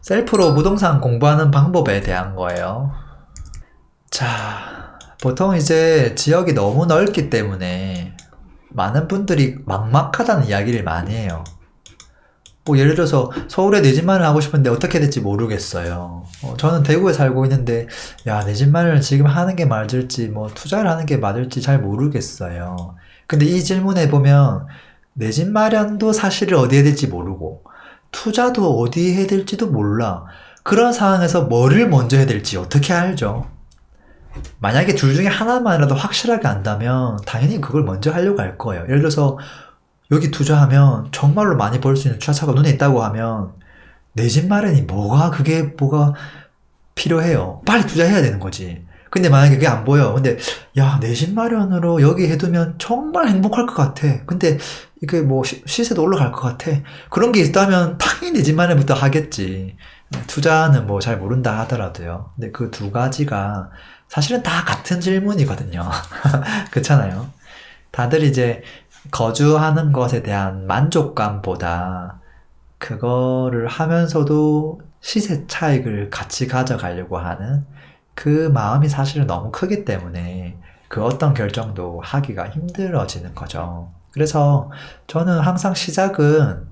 셀프로 부동산 공부하는 방법에 대한 거예요. 자, 보통 이제 지역이 너무 넓기 때문에 많은 분들이 막막하다는 이야기를 많이 해요. 뭐 예를 들어서 서울에 내 집 마련 하고 싶은데 어떻게 될지 모르겠어요. 저는 대구에 살고 있는데 야, 내 집 마련을 지금 하는 게 맞을지 뭐 투자를 하는 게 맞을지 잘 모르겠어요. 근데 이 질문에 보면 내 집 마련도 사실을 어디에 될지 모르고 투자도 어디에 해야 될지도 몰라. 그런 상황에서 뭐를 먼저 해야 될지 어떻게 알죠? 만약에 둘 중에 하나만이라도 확실하게 안다면 당연히 그걸 먼저 하려고 할 거예요. 예를 들어서 여기 투자하면 정말로 많이 벌 수 있는 투자처가 눈에 있다고 하면 내 집 마련이 뭐가 필요해요. 빨리 투자해야 되는 거지. 근데 만약에 그게 안 보여. 근데 야, 내 집 마련으로 여기 해두면 정말 행복할 것 같아. 근데 이게 뭐 시세도 올라갈 것 같아. 그런 게 있다면 당연히 내 집 마련부터 하겠지. 투자는 뭐 잘 모른다 하더라도요. 근데 그 두 가지가 사실은 다 같은 질문이거든요. 그렇잖아요. 다들 이제 거주하는 것에 대한 만족감보다 그거를 하면서도 시세 차익을 같이 가져가려고 하는 그 마음이 사실은 너무 크기 때문에 그 어떤 결정도 하기가 힘들어지는 거죠. 그래서 저는 항상 시작은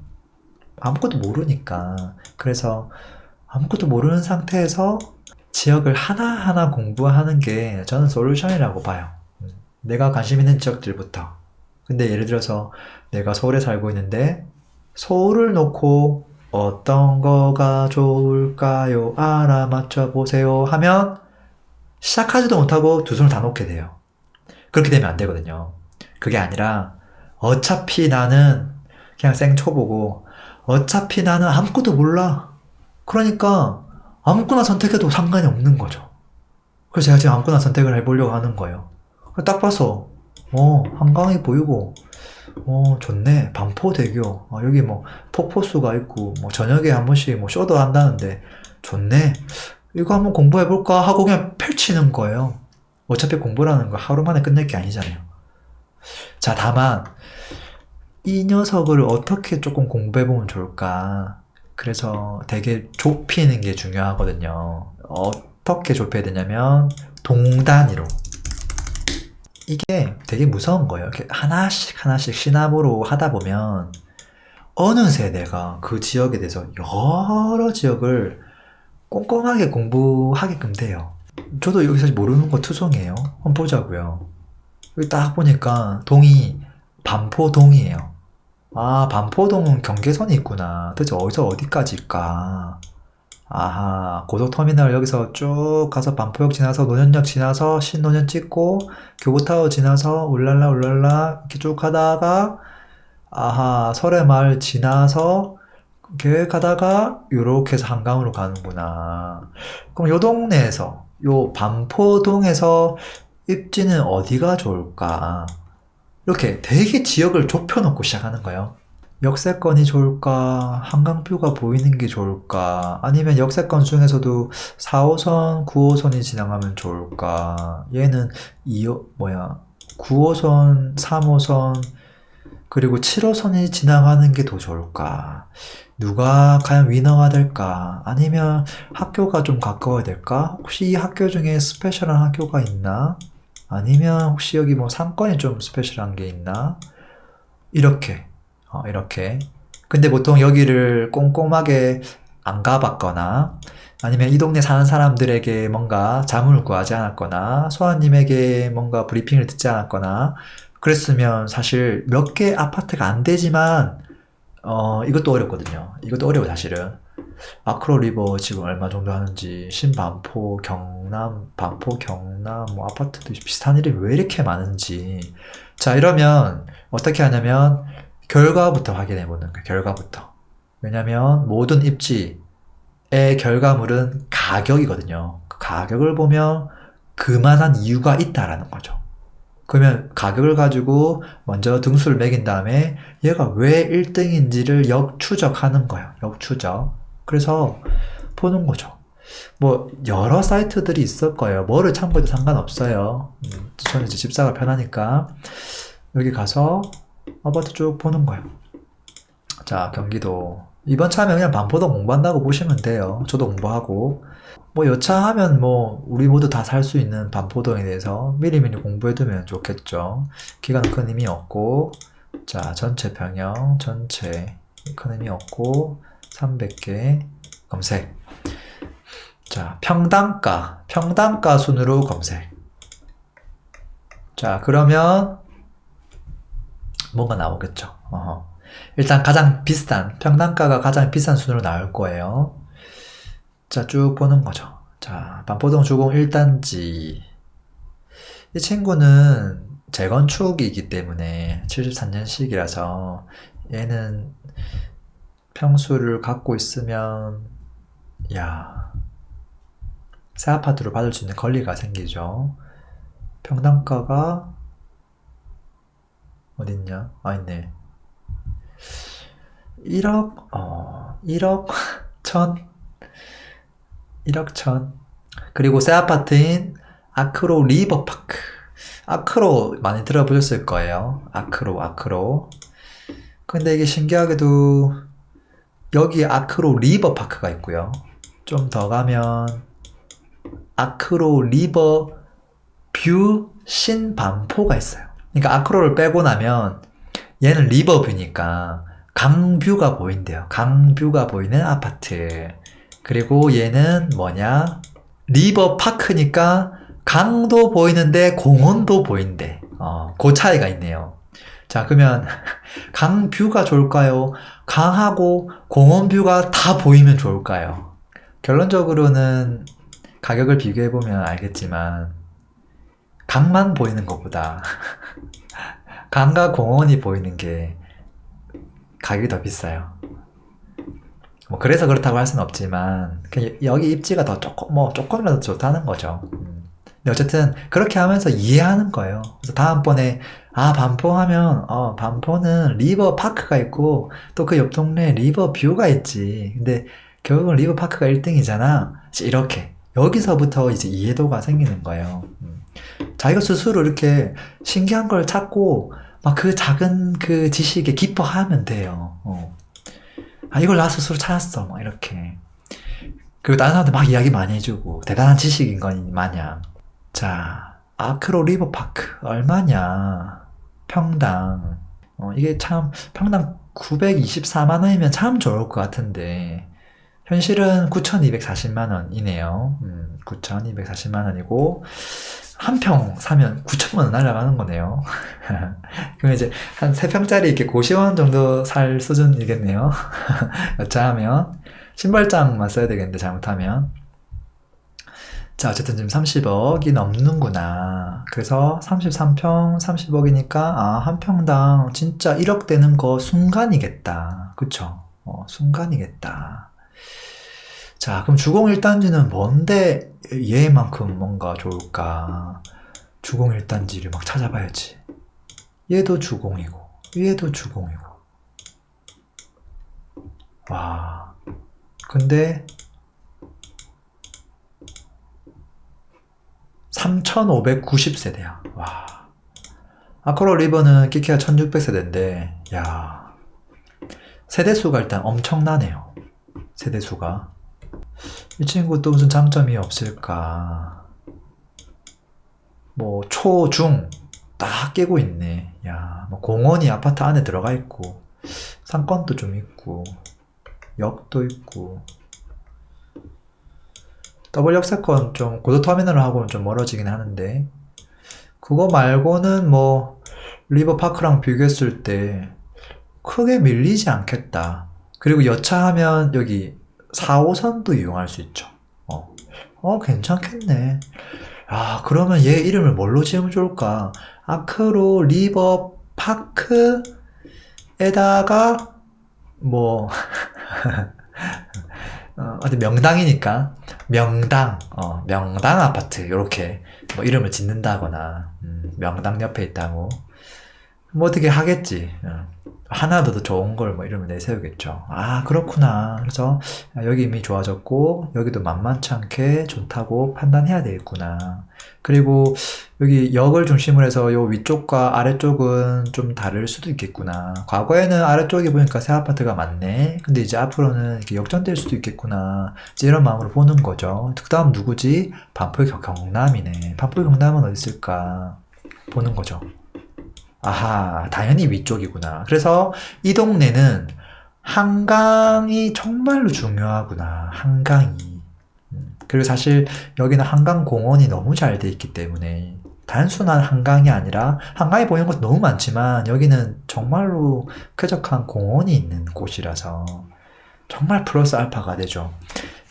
아무것도 모르니까, 그래서 아무것도 모르는 상태에서 지역을 하나하나 공부하는 게 저는 솔루션이라고 봐요. 내가 관심 있는 지역들부터. 근데 예를 들어서 내가 서울에 살고 있는데 서울을 놓고 어떤 거가 좋을까요? 알아맞혀 보세요 하면 시작하지도 못하고 두 손을 다 놓게 돼요. 그렇게 되면 안 되거든요. 그게 아니라 어차피 나는 그냥 생초보고 어차피 나는 아무것도 몰라. 그러니까 아무거나 선택해도 상관이 없는 거죠. 그래서 제가 지금 아무거나 선택을 해보려고 하는 거예요. 딱 봐서 한강이 보이고 좋네. 반포대교. 여기 뭐 폭포수가 있고 뭐 저녁에 한 번씩 뭐 쇼도 한다는데 좋네. 이거 한번 공부해볼까 하고 그냥 펼치는 거예요. 어차피 공부라는 거 하루 만에 끝낼 게 아니잖아요. 자, 다만 이 녀석을 어떻게 조금 공부해보면 좋을까? 그래서 되게 좁히는 게 중요하거든요. 어떻게 좁혀야 되냐면 동단위로. 이게 되게 무서운 거예요. 이렇게 하나씩 하나씩 시나모로 하다 보면 어느새 내가 그 지역에 대해서 여러 지역을 꼼꼼하게 공부하게끔 돼요. 저도 여기 사실 모르는 거 투성이에요. 한번 보자고요. 여기 딱 보니까 동이 반포동이에요. 아, 반포동은 경계선이 있구나. 도대체 어디서 어디까지일까? 아하, 고속터미널 여기서 쭉 가서 반포역 지나서 노년역 지나서 신노년 찍고 교보타워 지나서 울랄라 울랄라 이렇게 쭉 가다가 아하, 설해마을 지나서 이렇게 가다가 요렇게 해서 한강으로 가는구나. 그럼 요 동네에서 요 반포동에서 입지는 어디가 좋을까? 이렇게 되게 지역을 좁혀놓고 시작하는 거예요. 역세권이 좋을까? 한강뷰가 보이는 게 좋을까? 아니면 역세권 중에서도 4호선, 9호선이 지나가면 좋을까? 얘는 9호선, 3호선, 그리고 7호선이 지나가는 게 더 좋을까? 누가 과연 위너가 될까? 아니면 학교가 좀 가까워야 될까? 혹시 이 학교 중에 스페셜한 학교가 있나? 아니면 혹시 여기 뭐 상권이 좀 스페셜한 게 있나? 이렇게. 이렇게. 근데 보통 여기를 꼼꼼하게 안 가봤거나 아니면 이 동네 사는 사람들에게 뭔가 자문을 구하지 않았거나 소아님에게 뭔가 브리핑을 듣지 않았거나 그랬으면 사실 몇 개 아파트가 안 되지만 이것도 어렵거든요. 이것도 어려워 사실은. 아크로리버 지금 얼마 정도 하는지 신반포, 경남, 반포, 경남 뭐 아파트도 비슷한 이름이 왜 이렇게 많은지. 자, 이러면 어떻게 하냐면 결과부터 확인해 보는 거예요. 결과부터. 왜냐면 모든 입지의 결과물은 가격이거든요. 그 가격을 보면 그만한 이유가 있다라는 거죠. 그러면 가격을 가지고 먼저 등수를 매긴 다음에 얘가 왜 1등인지를 역추적하는 거예요. 역추적. 그래서 보는 거죠. 뭐 여러 사이트들이 있을 거예요. 뭐를 참고해도 상관없어요. 저는 이제 집사가 편하니까 여기 가서 아파트 쭉 보는 거예요. 자, 경기도 이번 참에 그냥 반포동 공부한다고 보시면 돼요. 저도 공부하고. 뭐 여차하면 뭐 우리 모두 다 살 수 있는 반포동에 대해서 미리미리 공부해두면 좋겠죠. 기간은 큰 의미 없고, 자, 전체 평형, 전체 큰 의미 없고, 300개 검색. 자, 평당가 순으로 검색. 자, 그러면 뭔가 나오겠죠. 일단 가장 비싼, 평당가가 가장 비싼 순으로 나올 거예요. 자, 쭉 보는 거죠. 자, 반포동 주공 1단지. 이 친구는 재건축이기 때문에 73년식이라서 얘는 평수를 갖고 있으면, 야, 새 아파트로 받을 수 있는 권리가 생기죠. 평당가가 어딨냐? 아, 있네. 1억, 1억 1억 1. 그리고 새 아파트인 아크로 리버파크. 아크로 많이 들어보셨을 거예요. 아크로. 근데 이게 신기하게도 여기 아크로 리버파크가 있고요. 좀 더 가면 아크로 리버 뷰 신반포가 있어요. 그러니까 아크로를 빼고 나면 얘는 리버뷰니까 강뷰가 보인대요. 강뷰가 보이는 아파트. 그리고 얘는 뭐냐? 리버파크니까 강도 보이는데 공원도 보인대. 그 차이가 있네요. 자, 그러면 강뷰가 좋을까요? 강하고 공원뷰가 다 보이면 좋을까요? 결론적으로는 가격을 비교해보면 알겠지만 강만 보이는 것보다 강과 공원이 보이는 게 가격이 더 비싸요. 뭐 그래서 그렇다고 할 수는 없지만 그냥 여기 입지가 더 조금이라도 좋다는 거죠. 근데 어쨌든 그렇게 하면서 이해하는 거예요. 그래서 다음번에 반포하면 반포는 리버파크가 있고 또 그 옆 동네에 리버뷰가 있지. 근데 결국은 리버파크가 1등이잖아. 이렇게 여기서부터 이제 이해도가 생기는 거예요. 자기가 스스로 이렇게 신기한 걸 찾고 막 그 작은 그 지식에 기뻐하면 돼요. 이걸 나 스스로 찾았어. 막 이렇게. 그리고 다른 사람들 막 이야기 많이 해주고 대단한 지식인 건 마냥. 자, 아크로 리버파크 얼마냐? 평당. 이게 참 평당 924만 원이면 참 좋을 것 같은데 현실은 9,240만 원이네요. 9,240만 원이고 한 평 사면 9천만 원 날아가는 거네요. 그럼 이제 한 3평짜리 이렇게 고시원 정도 살 수준이겠네요. 여차하면 신발장만 써야 되겠는데 잘못하면. 자, 어쨌든 지금 30억이 넘는구나. 그래서 33평 30억이니까 한 평당 진짜 1억 되는 거 순간이겠다. 그쵸? 순간이겠다. 자, 그럼 주공 1단지는 뭔데 얘만큼 뭔가 좋을까? 주공 1단지를 막 찾아봐야지. 얘도 주공이고 얘도 주공이고. 와, 근데 3590세대야. 와. 아크로 리버는 키키가 1600세대인데, 야. 세대수가 일단 엄청나네요. 세대수가. 이 친구 또 무슨 장점이 없을까? 뭐, 초, 중, 딱 깨고 있네. 야, 뭐 공원이 아파트 안에 들어가 있고, 상권도 좀 있고, 역도 있고, 더블 역세권 좀 고속터미널하고는 좀 멀어지긴 하는데 그거 말고는 뭐 리버파크랑 비교했을 때 크게 밀리지 않겠다. 그리고 여차하면 여기 4호선도 이용할 수 있죠. 괜찮겠네. 그러면 얘 이름을 뭘로 지으면 좋을까? 아크로 리버파크에다가 뭐 어디 명당이니까 명당 아파트 요렇게 뭐 이름을 짓는다거나 명당 옆에 있다고 뭐 어떻게 하겠지. 하나 더 좋은 걸 뭐 이름을 내세우겠죠. 아, 그렇구나. 그래서 여기 이미 좋아졌고 여기도 만만치 않게 좋다고 판단해야 되겠구나. 그리고 여기 역을 중심으로 해서 요 위쪽과 아래쪽은 좀 다를 수도 있겠구나. 과거에는 아래쪽에 보니까 새 아파트가 많네. 근데 이제 앞으로는 이렇게 역전될 수도 있겠구나. 이제 이런 마음으로 보는 거죠. 그 다음 누구지? 반포의 경남이네. 반포의 경남은 어디 있을까? 보는 거죠. 아하, 당연히 위쪽이구나. 그래서 이 동네는 한강이 정말로 중요하구나. 한강이. 그리고 사실 여기는 한강공원이 너무 잘 돼 있기 때문에 단순한 한강이 아니라 한강에 보이는 것도 너무 많지만 여기는 정말로 쾌적한 공원이 있는 곳이라서 정말 플러스 알파가 되죠.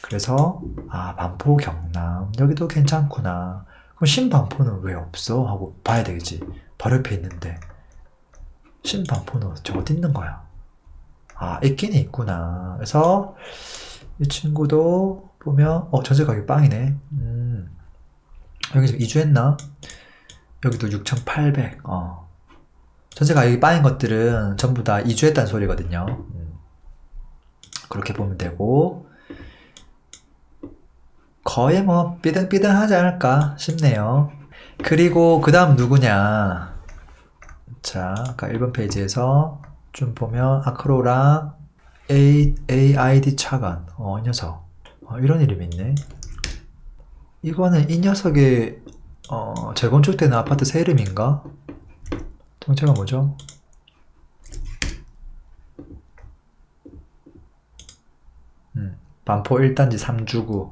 그래서 아, 반포 경남 여기도 괜찮구나. 그럼 신반포는 왜 없어? 하고 봐야 되겠지. 바로 옆에 있는데 신반포는 저 어디 있는 거야? 아, 있긴 있구나. 그래서 이 친구도 보면 전세 가격이 빵이네. 여기 지금 이주했나? 여기도 6,800. 전세 가격이 빵인 것들은 전부 다 이주했다는 소리거든요. 그렇게 보면 되고 거의 뭐 삐등삐등하지 않을까 싶네요. 그리고 그 다음 누구냐? 자, 아까 1번 페이지에서 좀 보면 아크로랑 AID 차관. 이 녀석. 이런 이름이 있네. 이거는 이 녀석의 재건축되는 아파트 새 이름인가? 정체가 뭐죠? 반포 1단지 3주구.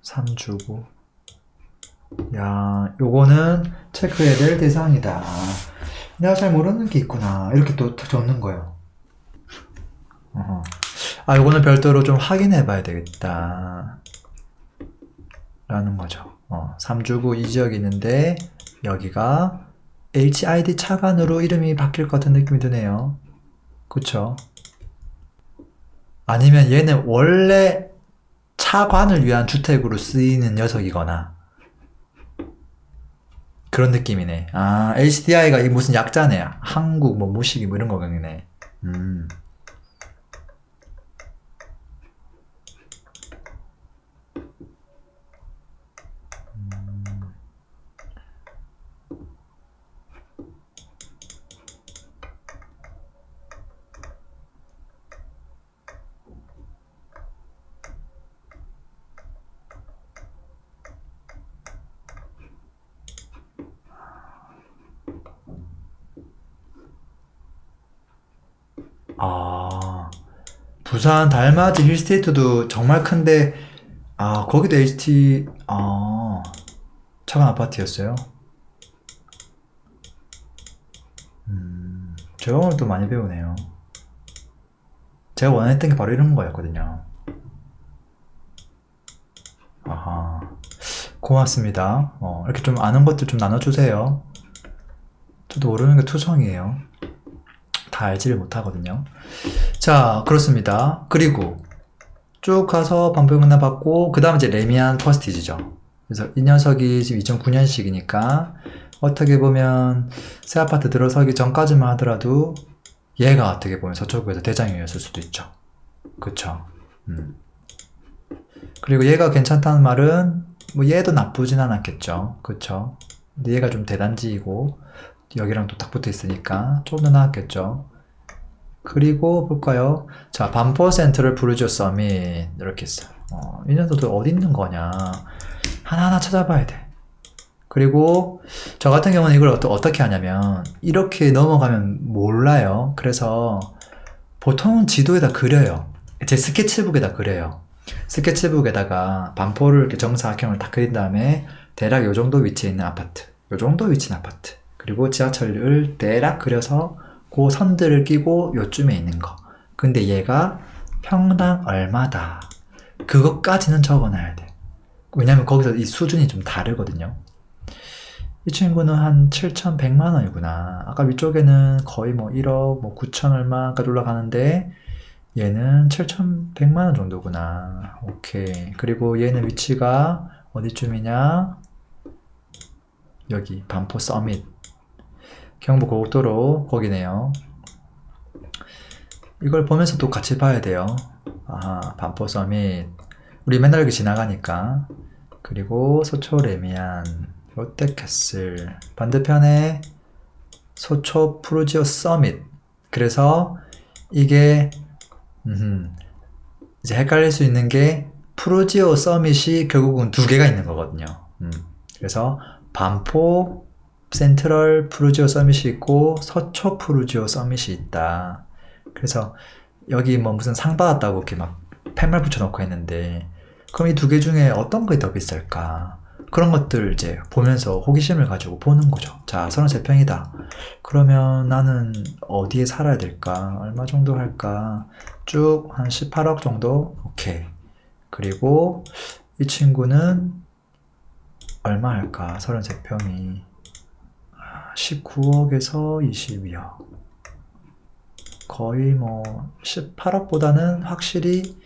삼주구. 야, 요거는 체크해야 될 대상이다. 내가 잘 모르는 게 있구나. 이렇게 또 적는 거예요. 아, 요거는 별도로 좀 확인해 봐야 되겠다. 라는 거죠. 3주구 이 지역이 있는데, 여기가 HID 차관으로 이름이 바뀔 것 같은 느낌이 드네요. 그쵸? 아니면 얘는 원래 차관을 위한 주택으로 쓰이는 녀석이거나, 그런 느낌이네. 아, HDI가 이 무슨 약자네. 한국, 뭐, 무식이 뭐 이런 거겠네. 아, 부산 달맞이 힐스테이트도 정말 큰데, 아, 거기도 차관 아파트였어요? 제가 오늘 또 많이 배우네요. 제가 원했던 게 바로 이런 거였거든요. 아하, 고맙습니다. 이렇게 좀 아는 것들 좀 나눠주세요. 저도 모르는 게 투성이에요. 다 알지를 못하거든요. 자, 그렇습니다. 그리고 쭉 가서 반포경남 받고 그 다음 이제 레미안 퍼스티지죠. 그래서 이 녀석이 지금 2009년식이니까 어떻게 보면 새 아파트 들어서기 전까지만 하더라도 얘가 어떻게 보면 서초구에서 대장이었을 수도 있죠. 그쵸. 그리고 얘가 괜찮다는 말은 뭐 얘도 나쁘진 않았겠죠. 그쵸. 근데 얘가 좀 대단지이고 여기랑 또 딱 붙어 있으니까 좀 더 나았겠죠. 그리고 볼까요? 자, 반포 센트럴 브루지오 서밋 이렇게 있어요. 이 녀석도 어디 있는 거냐 하나하나 찾아봐야 돼. 그리고 저 같은 경우는 이걸 어떻게 하냐면 이렇게 넘어가면 몰라요. 그래서 보통은 지도에다 그려요. 제 스케치북에다 그려요. 스케치북에다가 반포를 이렇게 정사각형을 딱 그린 다음에 대략 요 정도 위치에 있는 아파트, 요 정도 위치 있는 아파트, 그리고 지하철을 대략 그려서 그 선들을 끼고 요쯤에 있는 거. 근데 얘가 평당 얼마다. 그것까지는 적어놔야 돼. 왜냐면 거기서 이 수준이 좀 다르거든요. 이 친구는 한 7,100만 원이구나. 아까 위쪽에는 거의 뭐 1억, 뭐 9천 얼마까지 올라가는데 얘는 7,100만원 정도구나. 오케이. 그리고 얘는 위치가 어디쯤이냐? 여기 반포 서밋 경부고속도로 거기네요. 이걸 보면서 또 같이 봐야 돼요. 아하, 반포 서밋 우리 맨날 여기 지나가니까. 그리고 소초 레미안 롯데캐슬 반대편에 소초 푸르지오 서밋. 그래서 이게 이제 헷갈릴 수 있는 게 푸르지오 서밋이 결국은 두 개가 있는 거거든요. 그래서 반포 센트럴 푸르지오 서밋이 있고 서초 푸르지오 서밋이 있다. 그래서 여기 뭐 무슨 상 받았다고 이렇게 막 팻말 붙여놓고 했는데, 그럼 이 두 개 중에 어떤 게 더 비쌀까? 그런 것들 이제 보면서 호기심을 가지고 보는 거죠. 자, 33평이다. 그러면 나는 어디에 살아야 될까? 얼마 정도 할까? 쭉 한 18억 정도? 오케이. 그리고 이 친구는 얼마 할까? 33평이 19억에서 22억. 거의 뭐 18억보다는 확실히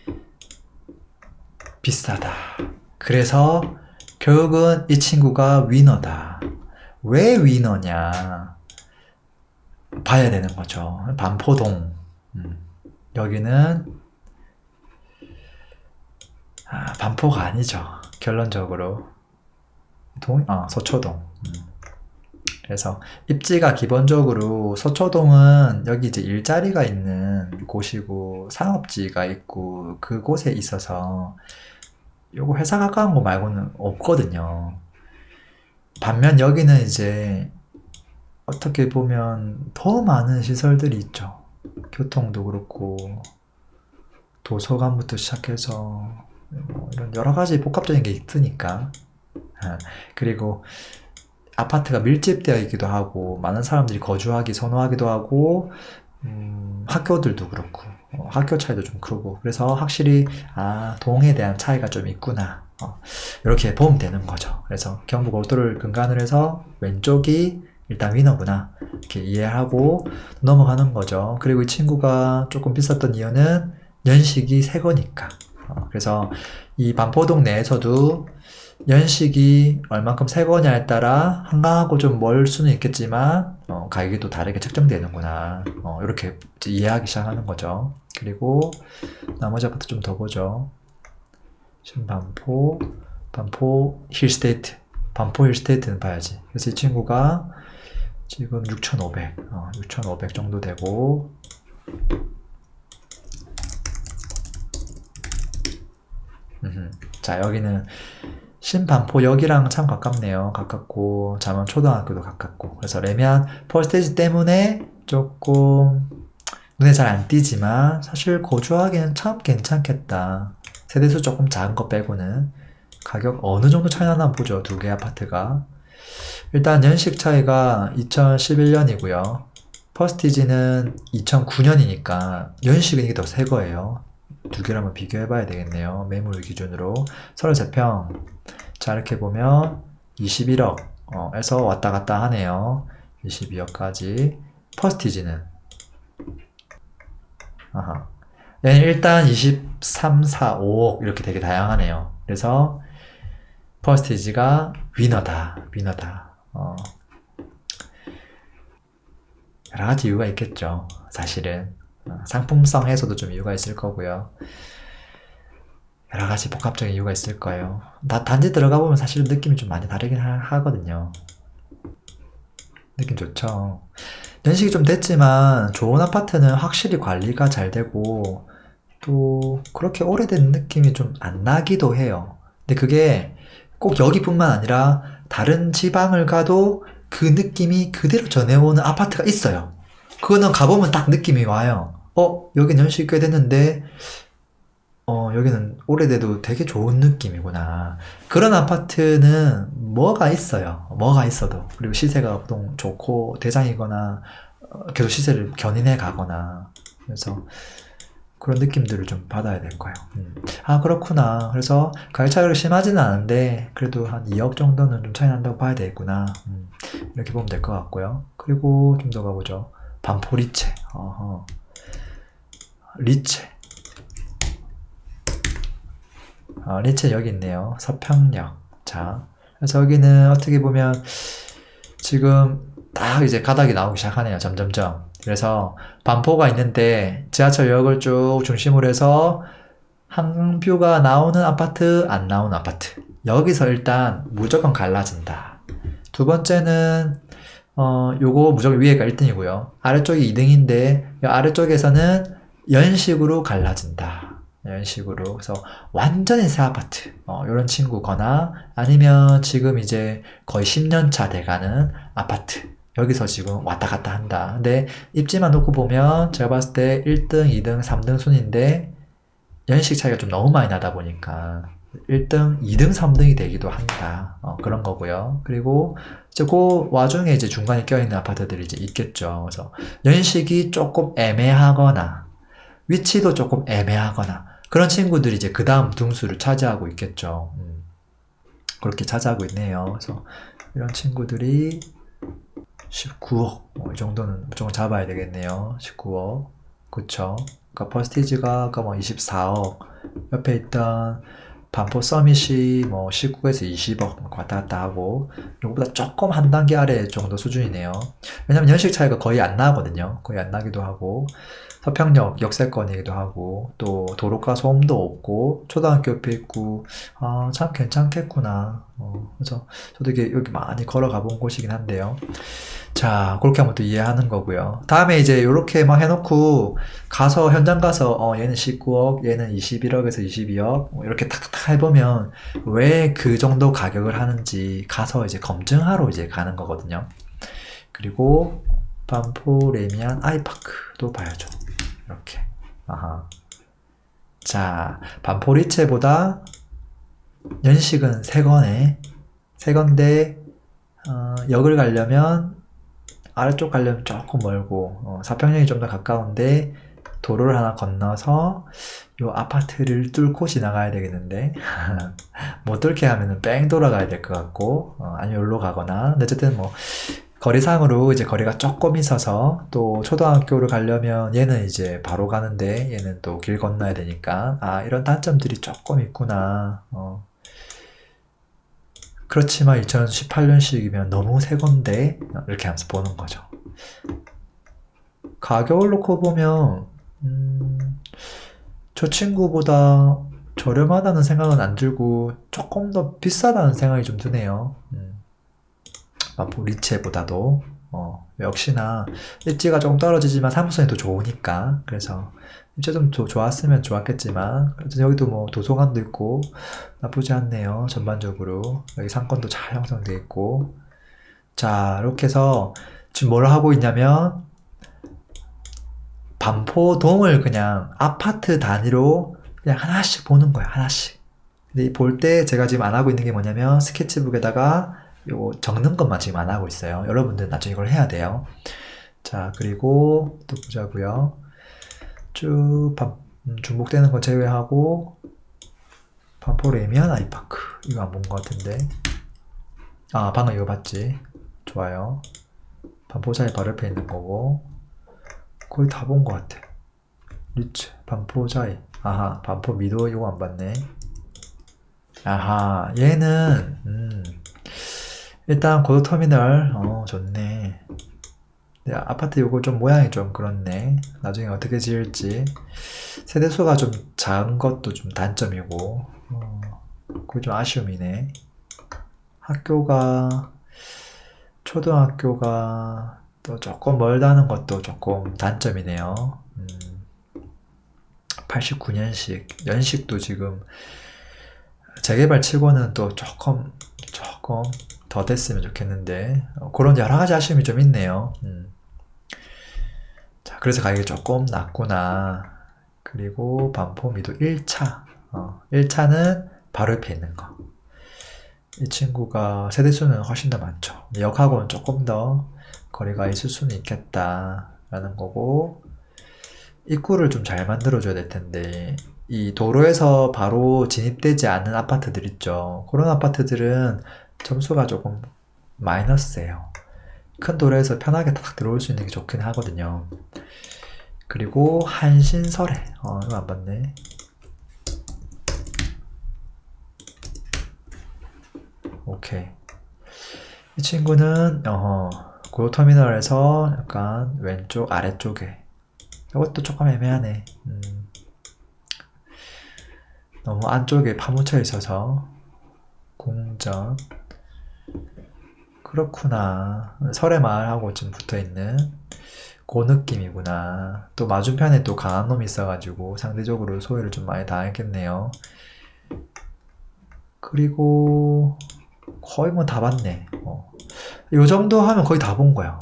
비싸다. 그래서 결국은 이 친구가 위너다. 왜 위너냐? 봐야 되는 거죠. 반포동. 여기는 반포가 아니죠. 결론적으로 서초동. 그래서 입지가 기본적으로 서초동은 여기 이제 일자리가 있는 곳이고 상업지가 있고 그곳에 있어서 요거 회사 가까운 거 말고는 없거든요. 반면 여기는 이제 어떻게 보면 더 많은 시설들이 있죠. 교통도 그렇고 도서관부터 시작해서 뭐 이런 여러 가지 복합적인 게 있으니까. 그리고 아파트가 밀집되어 있기도 하고 많은 사람들이 거주하기 선호하기도 하고 학교들도 그렇고 학교 차이도 좀 크고, 그래서 확실히 동에 대한 차이가 좀 있구나, 이렇게 보면 되는 거죠. 그래서 경부고속도로를 근간을 해서 왼쪽이 일단 위너구나 이렇게 이해하고 넘어가는 거죠. 그리고 이 친구가 조금 비쌌던 이유는 연식이 새 거니까. 그래서 이 반포동 내에서도 연식이 얼만큼 새 거냐에 따라 한강하고 좀 멀 수는 있겠지만 가격이 또 다르게 책정되는구나, 이렇게 이해하기 시작하는 거죠. 그리고 나머지 아파트 좀 더 보죠. 신반포, 반포 힐스테이트, 반포 힐스테이트는 봐야지. 그래서 이 친구가 지금 6,500, 6,500 정도 되고, 자, 여기는 신반포역이랑 참 가깝네요. 가깝고 잠원초등학교도 가깝고, 그래서 레미안 펄스테이지 때문에 조금 눈에 잘 안 띄지만 사실 거주하기엔 참 괜찮겠다. 세대수 조금 작은 거 빼고는. 가격 어느 정도 차이 나나 보죠, 두 개 아파트가. 일단 연식 차이가 2011년이고요. 퍼스티지는 2009년이니까 연식은 이게 더 새 거예요. 두 개를 한번 비교해 봐야 되겠네요. 매물 기준으로. 33평. 자, 이렇게 보면 21억 에서 왔다 갔다 하네요. 22억까지. 퍼스티지는 얘는 일단 23, 4, 5억 이렇게 되게 다양하네요. 그래서 퍼스티지가 위너다. 여러 가지 이유가 있겠죠. 사실은 상품성에서도 좀 이유가 있을 거고요. 여러 가지 복합적인 이유가 있을 거예요. 단지 들어가 보면 사실은 느낌이 좀 많이 다르긴 하거든요. 느낌 좋죠. 연식이 좀 됐지만 좋은 아파트는 확실히 관리가 잘 되고 또 그렇게 오래된 느낌이 좀 안 나기도 해요. 근데 그게 꼭 여기뿐만 아니라 다른 지방을 가도 그 느낌이 그대로 전해오는 아파트가 있어요. 그거는 가보면 딱 느낌이 와요. 여긴 연식이 꽤 됐는데 여기는 오래돼도 되게 좋은 느낌이구나. 그런 아파트는 뭐가 있어요. 뭐가 있어도. 그리고 시세가 보통 좋고 대장이거나 계속 시세를 견인해 가거나, 그래서 그런 느낌들을 좀 받아야 될 거예요. 그렇구나. 그래서 가격 차이가 심하지는 않은데 그래도 한 2억 정도는 좀 차이 난다고 봐야 되겠구나. 이렇게 보면 될 것 같고요. 그리고 좀 더 가보죠. 반포 리체. 리체. 리체 여기 있네요. 서평역. 자, 그래서 여기는 어떻게 보면 지금 딱 이제 가닥이 나오기 시작하네요. 점점점. 그래서 반포가 있는데 지하철역을 쭉 중심으로 해서 항뷰가 나오는 아파트, 안 나오는 아파트. 여기서 일단 무조건 갈라진다. 두 번째는 요거 무조건 위에가 1등이고요. 아래쪽이 2등인데 아래쪽에서는 연식으로 갈라진다. 연식으로. 그래서 완전히 새 아파트. 요런 친구거나 아니면 지금 이제 거의 10년 차 돼가는 아파트. 여기서 지금 왔다 갔다 한다. 근데 입지만 놓고 보면 제가 봤을 때 1등, 2등, 3등 순인데 연식 차이가 좀 너무 많이 나다 보니까 1등, 2등, 3등이 되기도 한다. 그런 거고요. 그리고 이제 그 와중에 이제 중간에 껴있는 아파트들이 이제 있겠죠. 그래서 연식이 조금 애매하거나 위치도 조금 애매하거나 그런 친구들이 이제 그 다음 등수를 차지하고 있겠죠. 그렇게 차지하고 있네요. 그래서 이런 친구들이 19억 이 정도는 무조건 잡아야 되겠네요. 19억 그쵸. 그러니까 퍼스티지가 아까 뭐 24억 옆에 있던 반포 서밋이 뭐 19에서 20억 왔다 갔다 하고 이거보다 조금 한 단계 아래 정도 수준이네요. 왜냐면 연식 차이가 거의 안 나거든요. 거의 안 나기도 하고 서평역 역세권이기도 하고 또 도로가 소음도 없고 초등학교 옆에 있고 참 괜찮겠구나. 그래서 저도 이게 여기 많이 걸어가 본 곳이긴 한데요. 자, 그렇게 한번 또 이해하는 거고요. 다음에 이제 이렇게 막 해놓고 가서 현장 가서 얘는 19억, 얘는 21억에서 22억 이렇게 탁탁 해보면 왜 그 정도 가격을 하는지 가서 이제 검증하러 이제 가는 거거든요. 그리고 반포 레미안 아이파크도 봐야죠. 이렇게. 아하. 자, 반포 리체보다 연식은 세 건데 역을 가려면 아래쪽 가려면 조금 멀고 사평역이 좀 더 가까운데 도로를 하나 건너서 요 아파트를 뚫고 지나가야 되겠는데 못 뚫게 하면은 뺑 돌아가야 될 것 같고 아니면 여기로 가거나 어쨌든 뭐 거리상으로 이제 거리가 조금 있어서 또 초등학교를 가려면 얘는 이제 바로 가는데 얘는 또 길 건너야 되니까 이런 단점들이 조금 있구나. 그렇지만 2018년식이면 너무 새 건데 이렇게 하면서 보는 거죠. 가격을 놓고 보면 저 친구보다 저렴하다는 생각은 안 들고 조금 더 비싸다는 생각이 좀 드네요. 반포 리체보다도 역시나 입지가 조금 떨어지지만 사무성이 더 좋으니까 그래서 입지 좀 더 좋았으면 좋았겠지만 여기도 뭐 도서관도 있고 나쁘지 않네요. 전반적으로 여기 상권도 잘 형성되어 있고 자 이렇게 해서 지금 뭘 하고 있냐면 반포동을 그냥 아파트 단위로 그냥 하나씩 보는 거야. 하나씩. 근데 볼 때 제가 지금 안 하고 있는 게 뭐냐면 스케치북에다가 요거 적는 것만 지금 안 하고 있어요. 여러분들 나중에 이걸 해야 돼요. 자, 그리고 또 보자고요. 쭉 중복되는 거 제외하고 반포 레미안 아이파크 이거 안 본 것 같은데 방금 이거 봤지? 좋아요. 반포자에 바로 옆에 있는 거고 거의 다 본 것 같아. 리츠 반포자이 반포 미도 이거 안 봤네. 얘는 일단 고속터미널 좋네. 네, 아파트 요거 좀 모양이 좀 그렇네. 나중에 어떻게 지을지 세대수가 좀 작은 것도 좀 단점이고 그게 좀 아쉬움이네. 초등학교가 또 조금 멀다는 것도 조금 단점이네요. 89년식 연식도 지금 재개발 치고는 또 조금 더 됐으면 좋겠는데 그런 여러 가지 아쉬움이 좀 있네요. 자, 그래서 가격이 조금 낮구나. 그리고 반포미도 1차 1차는 바로 옆에 있는 거. 이 친구가 세대수는 훨씬 더 많죠. 역하고는 조금 더 거리가 있을 수는 있겠다 라는 거고 입구를 좀 잘 만들어줘야 될 텐데 이 도로에서 바로 진입되지 않는 아파트들 있죠. 그런 아파트들은 점수가 조금 마이너스예요. 큰 도로에서 편하게 딱 들어올 수 있는 게 좋긴 하거든요. 그리고 한신설에 이거 안 봤네. 오케이. 이 친구는 고속터미널에서 약간 왼쪽 아래쪽에. 이것도 조금 애매하네. 너무 안쪽에 파묻혀 있어서 궁전. 그렇구나. 설해마을하고 좀 붙어있는 그 느낌이구나. 또 맞은편에 또 강한 놈이 있어가지고 상대적으로 소외를 좀 많이 당했겠네요. 그리고 거의 뭐 다 봤네. 요 정도 하면 거의 다 본 거야.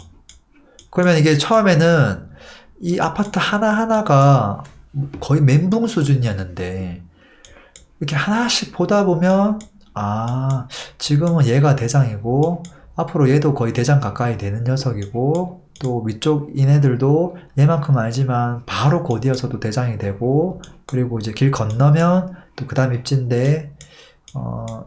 그러면 이게 처음에는 이 아파트 하나하나가 거의 멘붕 수준이었는데 이렇게 하나씩 보다 보면 지금은 얘가 대장이고 앞으로 얘도 거의 대장 가까이 되는 녀석이고 또 위쪽 인애들도 얘만큼 알지만 바로 곧 이어서도 대장이 되고 그리고 이제 길 건너면 또 그 다음 입지인데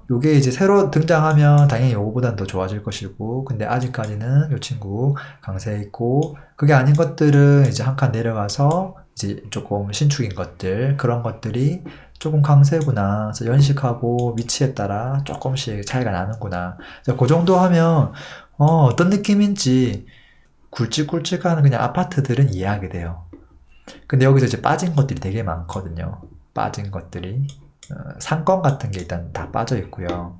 요게 이제 새로 등장하면 당연히 요거보단 더 좋아질 것이고 근데 아직까지는 요 친구 강세에 있고 그게 아닌 것들은 이제 한 칸 내려가서 이제 조금 신축인 것들 그런 것들이 조금 강세구나. 그래서 연식하고 위치에 따라 조금씩 차이가 나는구나. 그래서 그 정도 하면 어떤 느낌인지 굵직굵직하는 그냥 아파트들은 이해하게 돼요. 근데 여기서 이제 빠진 것들이 되게 많거든요. 빠진 것들이 상권 같은 게 일단 다 빠져 있고요.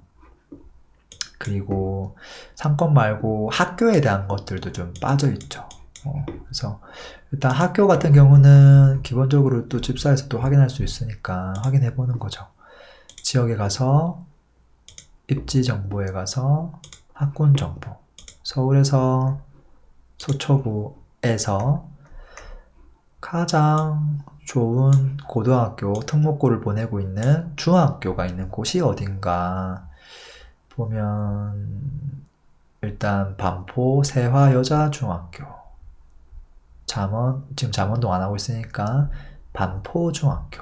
그리고 상권 말고 학교에 대한 것들도 좀 빠져 있죠. 그래서 일단 학교 같은 경우는 기본적으로 또 집사에서 또 확인할 수 있으니까 확인해 보는 거죠. 지역에 가서 입지 정보에 가서 학군 정보 서울에서 소초구에서 가장 좋은 고등학교 특목고를 보내고 있는 중학교가 있는 곳이 어딘가 보면 일단 반포 세화여자중학교 지금 잠원동 안 하고 있으니까 반포중학교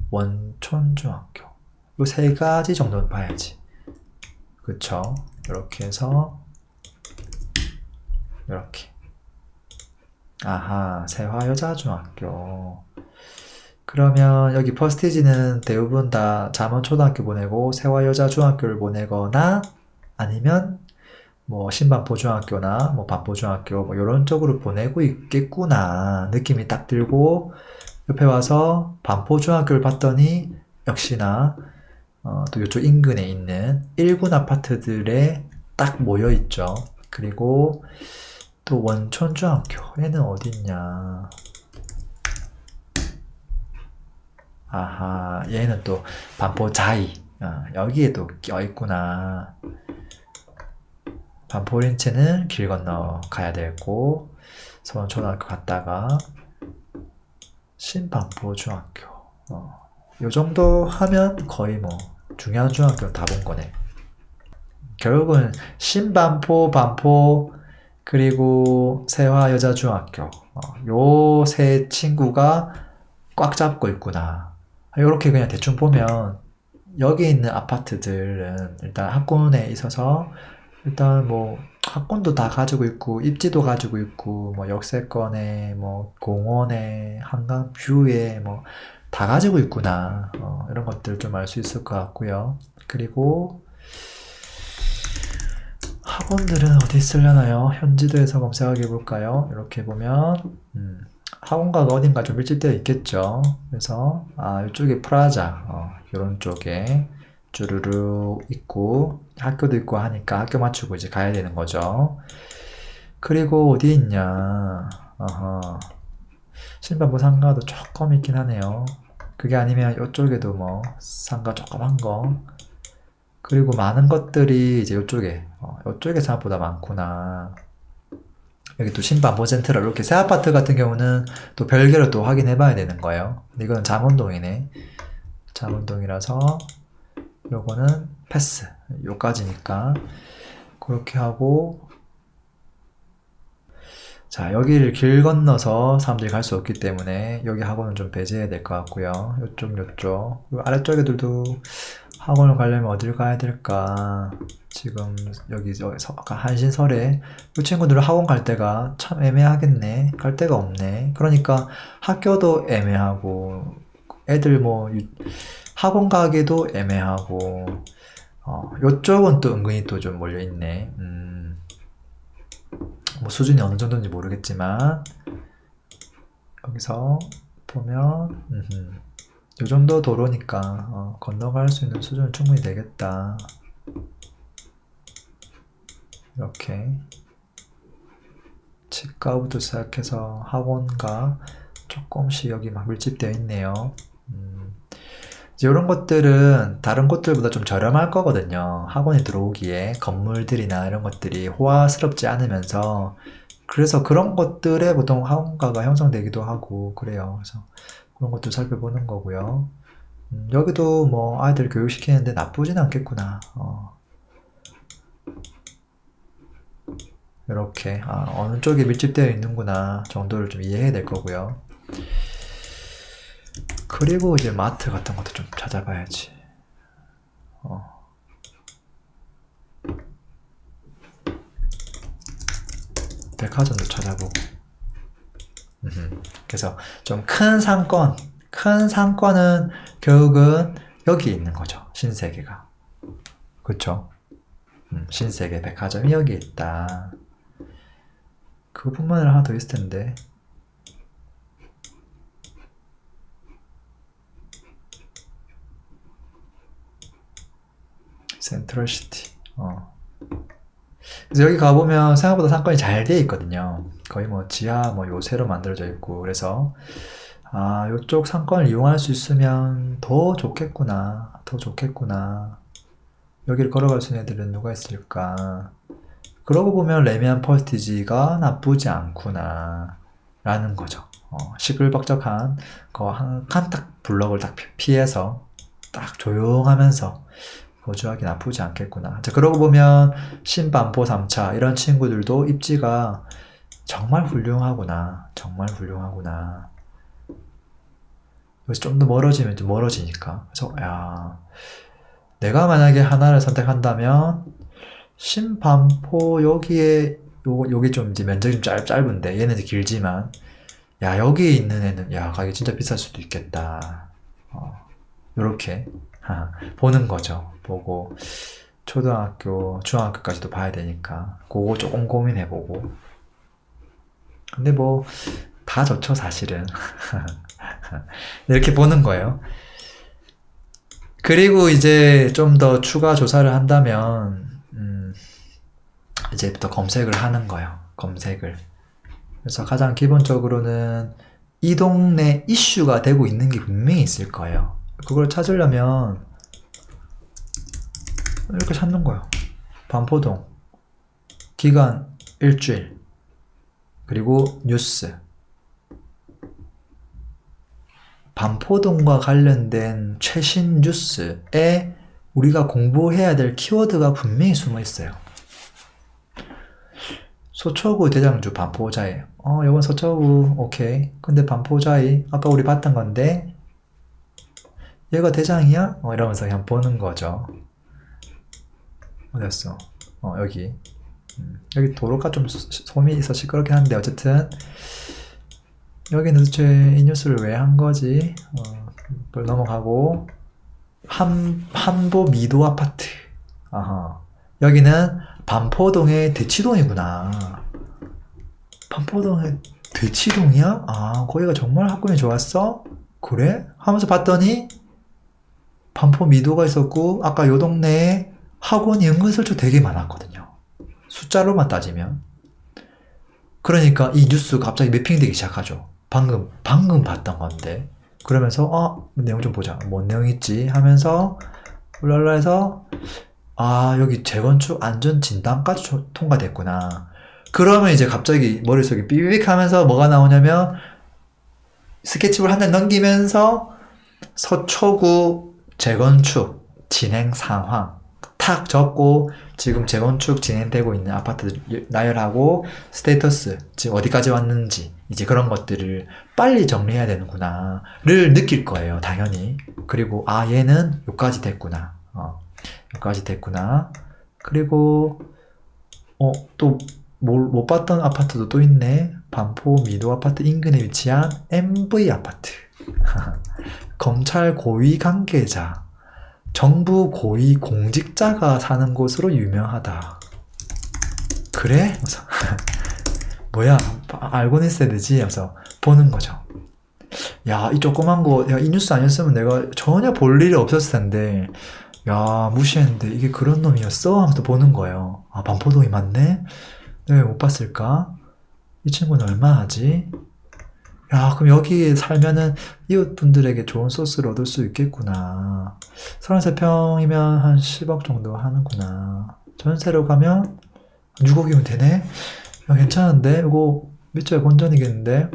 원촌중학교 요 세 가지 정도는 봐야지. 그쵸? 이렇게 해서 이렇게 세화여자중학교 그러면 여기 퍼스티지는 대부분 다 잠원초등학교 보내고 세화여자중학교를 보내거나 아니면 뭐 신반포중학교나 뭐 반포중학교 뭐 이런 쪽으로 보내고 있겠구나 느낌이 딱 들고 옆에 와서 반포중학교를 봤더니 역시나 또 이쪽 인근에 있는 1군 아파트들에 딱 모여 있죠. 그리고 또 원촌중학교 얘는 어디 있냐? 얘는 또 반포자이 여기에도 껴있구나. 반포린체는 길 건너 가야 되고 서원초등학교 갔다가 신반포중학교 요 정도 하면 거의 뭐 중요한 중학교는 다 본 거네. 결국은 신반포, 반포 그리고 세화여자중학교 요 세 친구가 꽉 잡고 있구나. 이렇게 그냥 대충 보면 여기 있는 아파트들은 일단 학군에 있어서 일단 뭐 학군도 다 가지고 있고 입지도 가지고 있고 뭐 역세권에 뭐 공원에 한강 뷰에 뭐 다 가지고 있구나. 이런 것들 좀 알 수 있을 것 같고요. 그리고 학원들은 어디 있으려나요? 현지도에서 검색해 볼까요? 이렇게 보면 학원가가 어딘가 좀 밀집되어 있겠죠. 그래서 이쪽에 프라자 이런 쪽에 주르륵 있고 학교도 있고 하니까 학교 맞추고 이제 가야 되는 거죠. 그리고 어디 있냐? 신반부 상가도 조금 있긴 하네요. 그게 아니면 이쪽에도 뭐 상가 조그만 거 그리고 많은 것들이 이제 이쪽에 생각보다 많구나. 여기 또 신반포 센트럴 이렇게 새 아파트 같은 경우는 또 별개로 또 확인해 봐야 되는 거예요. 근데 이건 잠원동이네. 잠원동이라서 요거는 패스 요까지니까 그렇게 하고 자 여기를 길 건너서 사람들이 갈 수 없기 때문에 여기 학원은 좀 배제해야 될 것 같고요. 요쪽 그리고 아래쪽에들도 학원을 가려면 어딜 가야 될까? 지금 여기 아까 한신설에 이 친구들은 학원 갈 때가 참 애매하겠네. 갈 데가 없네. 그러니까 학교도 애매하고 애들 뭐 학원 가기도 애매하고 요쪽은 또 은근히 또 좀 몰려있네. 뭐 수준이 어느 정도인지 모르겠지만, 여기서 보면, 요 정도 도로니까, 건너갈 수 있는 수준은 충분히 되겠다. 이렇게. 집가부터 시작해서 학원가 조금씩 여기 막 밀집되어 있네요. 이제 이런 것들은 다른 곳들보다 좀 저렴할 거거든요. 학원이 들어오기에 건물들이나 이런 것들이 호화스럽지 않으면서 그래서 그런 것들에 보통 학원가가 형성되기도 하고 그래요. 그래서 그런 것도 살펴보는 거고요. 여기도 뭐 아이들 교육시키는데 나쁘진 않겠구나. 이렇게 어느 쪽에 밀집되어 있는구나 정도를 좀 이해해야 될 거고요. 그리고 이제 마트 같은 것도 좀 찾아봐야지. 백화점도 찾아보고. 그래서 좀 큰 상권은 결국은 여기 있는 거죠. 신세계가. 그쵸? 신세계 백화점이 여기 있다. 그것뿐만 아니라 하나 더 있을 텐데. 센트럴시티. 그래서 여기 가보면 생각보다 상권이 잘 돼 있거든요. 거의 뭐 지하 뭐 요새로 만들어져 있고 그래서 요쪽 상권을 이용할 수 있으면 더 좋겠구나. 여기를 걸어갈 수 있는 애들은 누가 있을까? 그러고 보면 레미안 퍼스티지가 나쁘지 않구나 라는 거죠. 시끌벅적한 거 한 칸 딱 블럭을 딱 피해서 딱 조용하면서 거주하기 나쁘지 않겠구나. 자, 그러고 보면 신반포 3차 이런 친구들도 입지가 정말 훌륭하구나. 여기서 좀 더 멀어지면 좀 멀어지니까. 그래서 내가 만약에 하나를 선택한다면 신반포 여기에 여기 좀 이제 면적이 좀 짧은데 얘는 이제 길지만 여기 있는 애는 가격이 진짜 비쌀 수도 있겠다. 요렇게 보는 거죠. 보고 초등학교, 중학교까지도 봐야 되니까 그거 조금 고민해보고. 근데 뭐 다 좋죠 사실은. 이렇게 보는 거예요. 그리고 이제 좀 더 추가 조사를 한다면 이제부터 검색을 하는 거예요. 그래서 가장 기본적으로는 이 동네 이슈가 되고 있는 게 분명히 있을 거예요. 그걸 찾으려면 이렇게 찾는 거예요. 반포동 기간 일주일 그리고 뉴스 반포동과 관련된 최신 뉴스에 우리가 공부해야 될 키워드가 분명히 숨어 있어요. 서초구 대장주 반포자이. 이건 서초구 오케이. 근데 반포자이 아까 우리 봤던 건데 얘가 대장이야? 이러면서 그냥 보는 거죠. 어딨어? 여기. 여기 도로가 좀 소음이 있어 시끄럽긴 한데 어쨌든 여기는 도대체 이 뉴스를 왜 한 거지? 그걸 넘어가고 한보 미도 아파트. 여기는 반포동의 대치동이구나. 반포동의 대치동이야? 거기가 정말 학군이 좋았어? 그래? 하면서 봤더니 반포 미도가 있었고 아까 요 동네에 학원이 은근슬쩍 되게 많았거든요. 숫자로만 따지면. 그러니까 이 뉴스가 갑자기 매핑되기 시작하죠. 방금 봤던 건데. 그러면서 내용 좀 보자. 뭔 내용 있지? 하면서 울랄라 해서 여기 재건축 안전 진단까지 통과됐구나. 그러면 이제 갑자기 머릿속에 삐빅 하면서 뭐가 나오냐면 스케치북을 한 장 넘기면서 서초구 재건축 진행 상황 탁 적고 지금 재건축 진행되고 있는 아파트 나열하고 스테이터스 지금 어디까지 왔는지 이제 그런 것들을 빨리 정리해야 되는구나를 느낄 거예요. 당연히. 그리고 얘는 여기까지 됐구나. 여기까지 됐구나. 그리고 또 못 봤던 아파트도 또 있네. 반포 미도 아파트 인근에 위치한 MV 아파트. 검찰 고위 관계자 정부 고위 공직자가 사는 곳으로 유명하다. 그래? 그래서 뭐야, 알고는 있어야 되지. 하면서 보는 거죠. 야, 이 조그만 거, 야, 이 뉴스 아니었으면 내가 전혀 볼 일이 없었을 텐데, 야, 무시했는데 이게 그런 놈이었어? 하면서 보는 거예요. 아, 반포동이 맞네? 왜 못 봤을까? 이 친구는 얼마 하지? 야, 그럼 여기 살면은 이웃분들에게 좋은 소스를 얻을 수 있겠구나. 33평이면 한 10억 정도 하는구나. 전세로 가면 6억이면 되네? 야, 괜찮은데? 이거 밑에 본전이겠는데?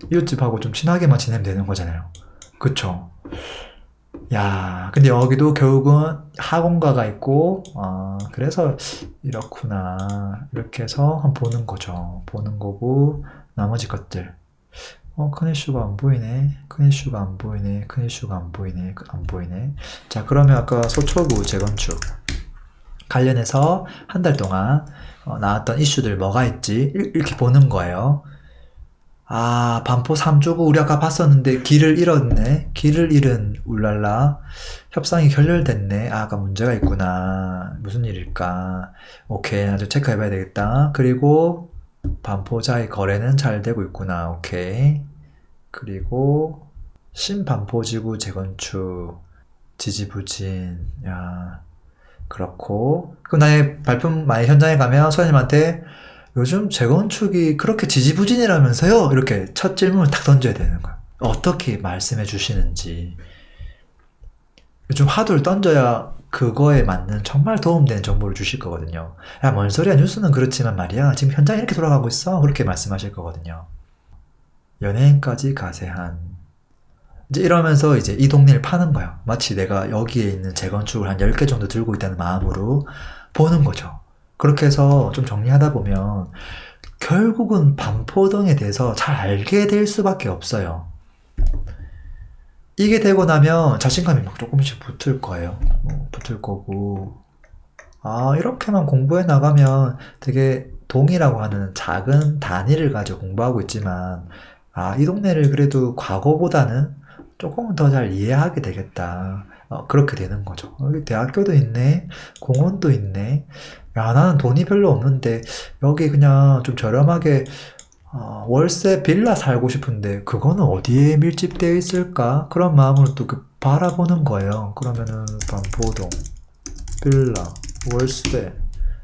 이웃집하고 좀 친하게만 지내면 되는 거잖아요. 그쵸? 야, 근데 여기도 결국은 학원가가 있고, 그래서 이렇구나. 이렇게 해서 한번 보는 거죠. 보는 거고, 나머지 것들. 큰 이슈가 안 보이네. 큰 이슈가 안 보이네. 큰 이슈가 안 보이네. 안 보이네. 자, 그러면 아까 소초구 재건축 관련해서 한 달 동안 나왔던 이슈들 뭐가 있지? 이렇게 보는 거예요. 아, 반포 3주구 우리 아까 봤었는데 길을 잃었네. 길을 잃은 울랄라. 협상이 결렬됐네. 아, 아까 문제가 있구나. 무슨 일일까? 오케이, 아주 체크해봐야 되겠다. 그리고 반포자의 거래는 잘 되고 있구나. 오케이. 그리고 신반포지구 재건축 지지부진. 야, 그렇고. 그럼 나의 발품 만약 현장에 가면 소장님한테 요즘 재건축이 그렇게 지지부진이라면서요? 이렇게 첫 질문을 탁 던져야 되는 거야. 어떻게 말씀해 주시는지. 요즘 하도를 던져야 그거에 맞는 정말 도움되는 정보를 주실 거거든요. 야, 뭔 소리야. 뉴스는 그렇지만 말이야. 지금 현장이 이렇게 돌아가고 있어. 그렇게 말씀하실 거거든요. 연예인까지 가세한. 이제 이러면서 이제 이 동네를 파는 거야. 마치 내가 여기에 있는 재건축을 한 10개 정도 들고 있다는 마음으로 보는 거죠. 그렇게 해서 좀 정리하다 보면 결국은 반포동에 대해서 잘 알게 될 수밖에 없어요. 이게 되고 나면 자신감이 막 조금씩 붙을 거예요. 붙을 거고. 아, 이렇게만 공부해 나가면 되게 동이라고 하는 작은 단위를 가지고 공부하고 있지만, 아, 이 동네를 그래도 과거보다는 조금은 더 잘 이해하게 되겠다. 그렇게 되는 거죠. 여기 대학교도 있네. 공원도 있네. 야, 나는 돈이 별로 없는데 여기 그냥 좀 저렴하게 월세 빌라 살고 싶은데 그거는 어디에 밀집되어 있을까? 그런 마음으로 또 바라보는 거예요. 그러면은 반포동 빌라 월세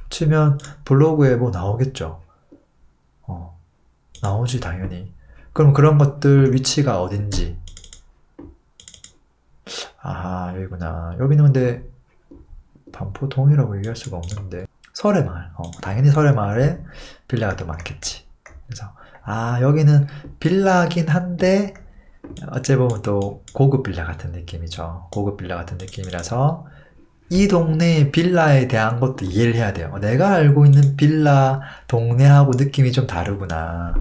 치면 블로그에 뭐 나오겠죠. 나오지 당연히. 그럼 그런 것들 위치가 어딘지. 아, 여기구나. 여기는 근데 반포동이라고 얘기할 수가 없는데 설해마을. 당연히 설해마을에 빌라가 더 많겠지. 그래서 여기는 빌라긴 한데 어찌 보면 또 고급 빌라 같은 느낌이죠. 고급 빌라 같은 느낌이라서 이 동네의 빌라에 대한 것도 이해를 해야 돼요. 내가 알고 있는 빌라 동네하고 느낌이 좀 다르구나.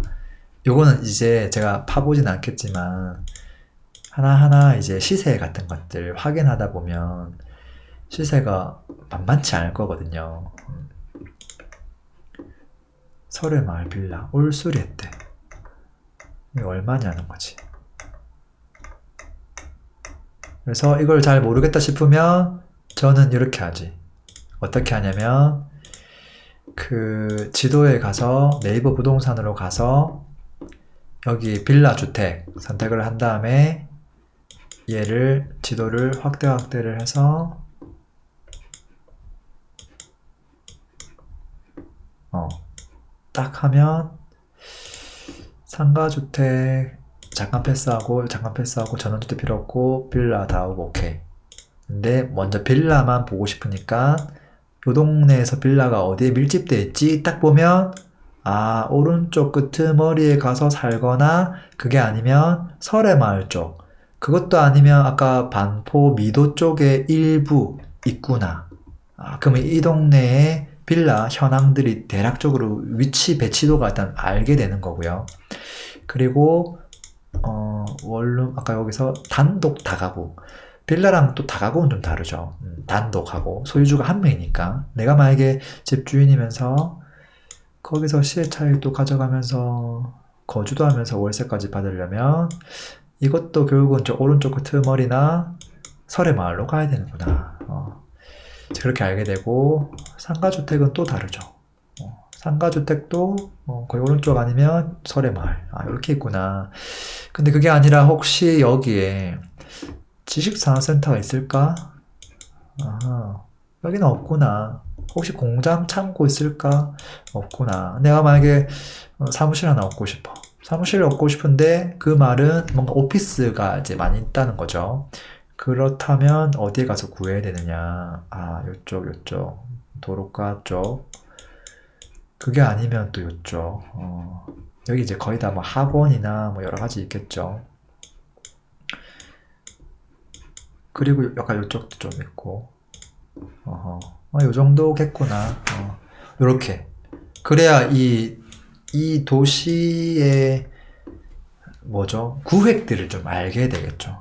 요거는 이제 제가 파보진 않겠지만 하나하나 이제 시세 같은 것들 확인하다 보면 시세가 만만치 않을 거거든요. 설해마을 빌라 올수리 했대. 이게 얼마냐는 거지. 그래서 이걸 잘 모르겠다 싶으면 저는 이렇게 하지. 어떻게 하냐면 그 지도에 가서 네이버 부동산으로 가서 여기 빌라 주택 선택을 한 다음에 얘를 지도를 확대를 해서 딱 하면 상가주택 잠깐 패스하고 전원주택 필요 없고 빌라 다 오고 오케이. 근데 먼저 빌라만 보고 싶으니까 요 동네에서 빌라가 어디에 밀집되어 있지 딱 보면 오른쪽 끄트머리에 가서 살거나 그게 아니면 설해마을 쪽 그것도 아니면 아까 반포 미도 쪽에 일부 있구나. 그러면 이 동네에 빌라 현황들이 대략적으로 위치 배치도가 일단 알게 되는 거고요. 그리고 원룸 아까 여기서 단독 다가구 빌라랑 또 다가구는 좀 다르죠. 단독하고 소유주가 한 명이니까 내가 만약에 집주인이면서 거기서 시세 차익도 가져가면서 거주도 하면서 월세까지 받으려면 이것도 결국은 저 오른쪽 그 틈머리나 설의 마을로 가야 되는구나. 그렇게 알게 되고, 상가주택은 또 다르죠. 상가주택도 거의 오른쪽 아니면 설의 마을. 이렇게 있구나. 근데 그게 아니라 혹시 여기에 지식산업센터가 있을까? 여기는 없구나. 혹시 공장 창고 있을까? 없구나. 내가 만약에 사무실 하나 얻고 싶어. 사무실을 얻고 싶은데 그 말은 뭔가 오피스가 이제 많이 있다는 거죠. 그렇다면 어디에 가서 구해야 되느냐? 요쪽. 도로가 쪽. 그게 아니면 또 요쪽. 여기 이제 거의 다 뭐 학원이나 뭐 여러 가지 있겠죠. 그리고 약간 요쪽도 좀 있고. 요 정도겠구나. 요렇게. 그래야 이 도시의 구획들을 좀 알게 되겠죠.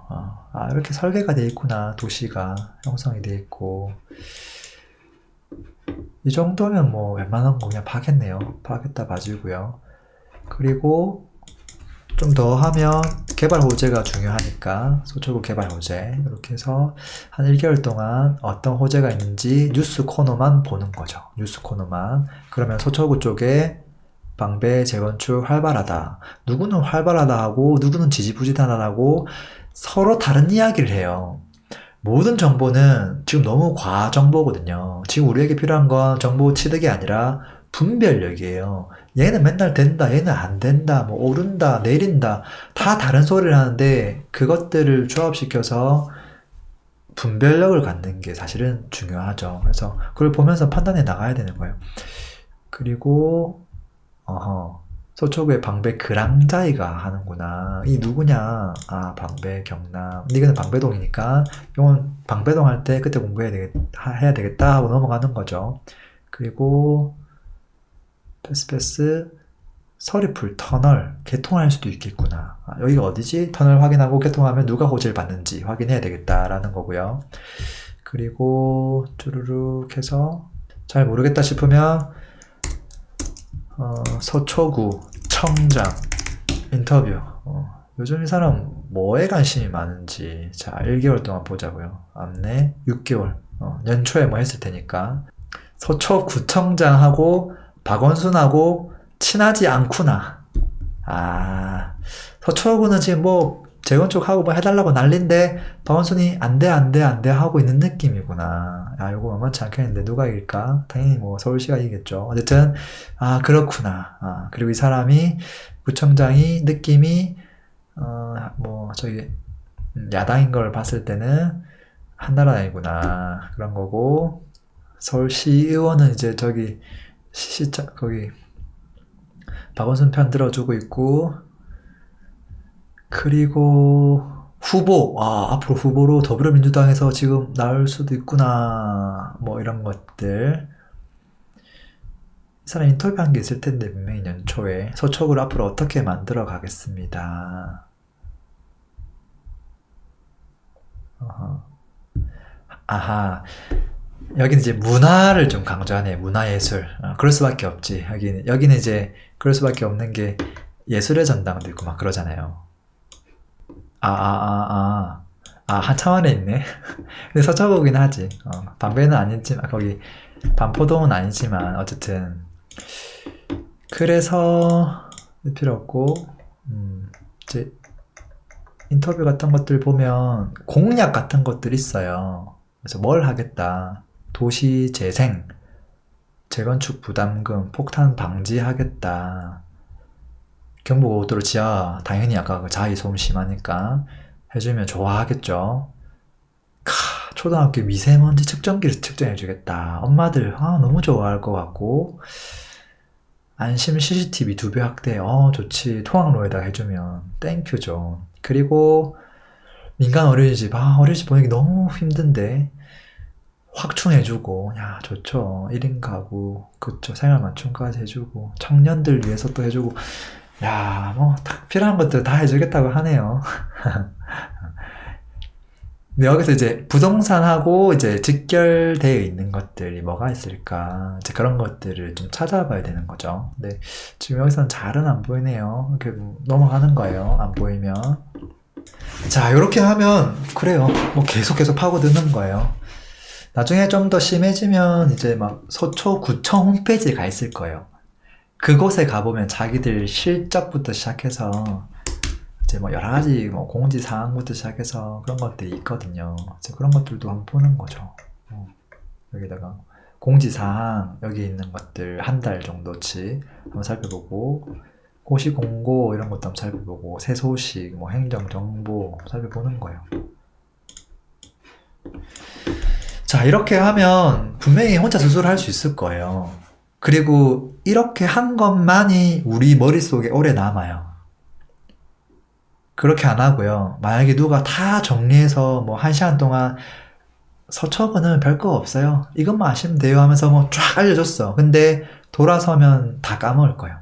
이렇게 설계가 돼 있구나. 도시가 형성이 돼 있고. 이 정도면 뭐 웬만한 거 그냥 파겠네요. 파겠다 봐주고요. 그리고 좀 더 하면 개발 호재가 중요하니까 서초구 개발 호재 이렇게 해서 한 1개월 동안 어떤 호재가 있는지 뉴스 코너만 보는 거죠. 뉴스 코너만. 그러면 서초구 쪽에 방배 재건축 활발하다. 누구는 활발하다 하고 누구는 지지부진하다고 서로 다른 이야기를 해요. 모든 정보는 지금 너무 과정보거든요. 지금 우리에게 필요한 건 정보 취득이 아니라 분별력이에요. 얘는 맨날 된다, 얘는 안 된다, 뭐 오른다, 내린다, 다 다른 소리를 하는데 그것들을 조합시켜서 분별력을 갖는 게 사실은 중요하죠. 그래서 그걸 보면서 판단해 나가야 되는 거예요. 그리고 서초구에 방배 그랑자이가 하는구나. 이 누구냐? 방배 경남. 근데 이거는 방배동이니까 이건 방배동 할 때 그때 해야 되겠다 하고 넘어가는 거죠. 그리고 패스 서리풀 터널 개통할 수도 있겠구나. 여기가 어디지? 터널 확인하고 개통하면 누가 호재를 받는지 확인해야 되겠다라는 거고요. 그리고 쭈루룩 해서 잘 모르겠다 싶으면 서초구 청장 인터뷰. 요즘 이 사람 뭐에 관심이 많은지. 자, 1개월 동안 보자고요. 안내 6개월. 연초에 뭐 했을 테니까. 서초구청장하고 박원순하고 친하지 않구나. 서초구는 지금 뭐 재건축하고 뭐 해달라고 난린데 박원순이 안돼 하고 있는 느낌이구나. 요거 만만치 않겠는데 누가 이길까? 당연히 뭐 서울시가 이기겠죠. 어쨌든 그렇구나. 그리고 이 사람이 구청장이 느낌이 저기 야당인 걸 봤을 때는 한나라당이구나 그런 거고, 서울시의원은 이제 저기 거기 박원순 편 들어주고 있고, 그리고 후보, 앞으로 후보로 더불어민주당에서 지금 나올 수도 있구나, 뭐 이런 것들. 이 사람 인터뷰한 게 있을 텐데 분명히 연초에. 서초구를 앞으로 어떻게 만들어 가겠습니다. 여기는 이제 문화를 좀 강조하네. 문화예술. 그럴 수밖에 없지. 여기는 이제 그럴 수밖에 없는 게 예술의 전당도 있고 막 그러잖아요. 한참 안에 있네. 근데 서초구긴 하지. 방배는 아니지만, 거기 반포동은 아니지만 어쨌든. 그래서 필요 없고, 이제 인터뷰 같은 것들 보면 공약 같은 것들 있어요. 그래서 뭘 하겠다. 도시 재생, 재건축 부담금, 폭탄 방지하겠다. 경부고속도로 지하, 당연히 아까 그 자의 소음 심하니까 해주면 좋아하겠죠. 초등학교 미세먼지 측정기를 측정해주겠다. 엄마들 너무 좋아할 것 같고, 안심 CCTV 2배 확대, 좋지. 통학로에다가 해주면 땡큐죠. 그리고 민간 어린이집, 어린이집 보내기 너무 힘든데 확충해주고, 좋죠. 1인 가구, 그쵸. 생활 맞춤까지 해주고, 청년들 위해서 또 해주고, 뭐 필요한 것들 다 해주겠다고 하네요. 근데 여기서 이제 부동산하고 이제 직결되어 있는 것들이 뭐가 있을까? 이제 그런 것들을 좀 찾아봐야 되는 거죠. 근데 지금 여기서는 잘은 안 보이네요. 이렇게 넘어가는 거예요. 안 보이면. 자, 이렇게 하면 그래요. 뭐 계속 파고드는 거예요. 나중에 좀 더 심해지면 이제 막 서초구청 홈페이지에 가 있을 거예요. 그곳에 가보면 자기들 실적부터 시작해서 이제 뭐 여러 가지 뭐 공지사항부터 시작해서 그런 것들이 있거든요. 이제 그런 것들도 한번 보는 거죠. 여기다가 공지사항 여기 있는 것들 한 달 정도치 한번 살펴보고 고시공고 이런 것도 한번 살펴보고 새 소식 뭐 행정정보 살펴보는 거예요. 자, 이렇게 하면 분명히 혼자 스스로 할 수 있을 거예요. 그리고 이렇게 한 것만이 우리 머릿속에 오래 남아요. 그렇게 안 하고요. 만약에 누가 다 정리해서 뭐 1시간 동안 서초구는 별거 없어요. 이것만 아시면 돼요 하면서 뭐 쫙 알려줬어. 근데 돌아서면 다 까먹을 거예요.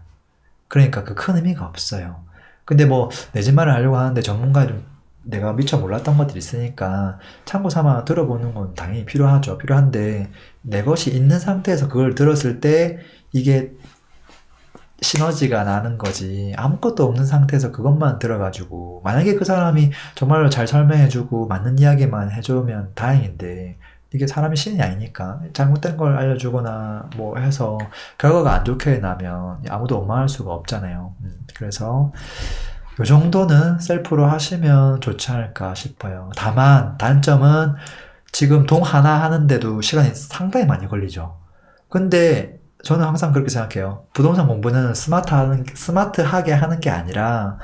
그러니까 그 큰 의미가 없어요. 근데 뭐 내 집 말을 하려고 하는데 전문가들 내가 미처 몰랐던 것들이 있으니까 참고 삼아 들어보는 건 당연히 필요하죠. 필요한데 내 것이 있는 상태에서 그걸 들었을 때 이게 시너지가 나는 거지. 아무것도 없는 상태에서 그것만 들어가지고 만약에 그 사람이 정말로 잘 설명해주고 맞는 이야기만 해주면 다행인데 이게 사람이 신이 아니니까 잘못된 걸 알려주거나 뭐 해서 결과가 안 좋게 나면 아무도 원망할 수가 없잖아요. 그래서 요 정도는 셀프로 하시면 좋지 않을까 싶어요. 다만 단점은 지금 동 하나 하는데도 시간이 상당히 많이 걸리죠. 근데 저는 항상 그렇게 생각해요. 부동산 공부는 스마트하게 하는 게 아니라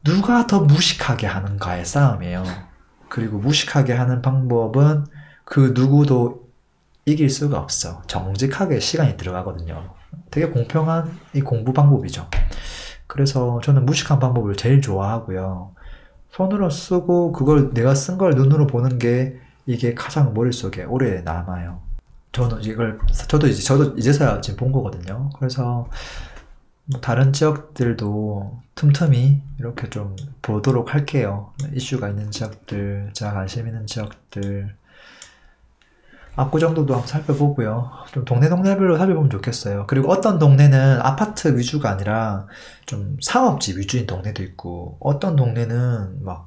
누가 더 무식하게 하는가의 싸움이에요. 그리고 무식하게 하는 방법은 그 누구도 이길 수가 없어. 정직하게 시간이 들어가거든요. 되게 공평한 이 공부 방법이죠. 그래서 저는 무식한 방법을 제일 좋아하고요. 손으로 쓰고 그걸 내가 쓴 걸 눈으로 보는 게 이게 가장 머릿속에 오래 남아요. 저도 이제서야 지금 본 거거든요. 그래서 뭐 다른 지역들도 틈틈이 이렇게 좀 보도록 할게요. 이슈가 있는 지역들, 제가 관심 있는 지역들, 압구정도도 한번 살펴보고요. 좀 동네별로 살펴보면 좋겠어요. 그리고 어떤 동네는 아파트 위주가 아니라 좀 상업지 위주인 동네도 있고, 어떤 동네는 막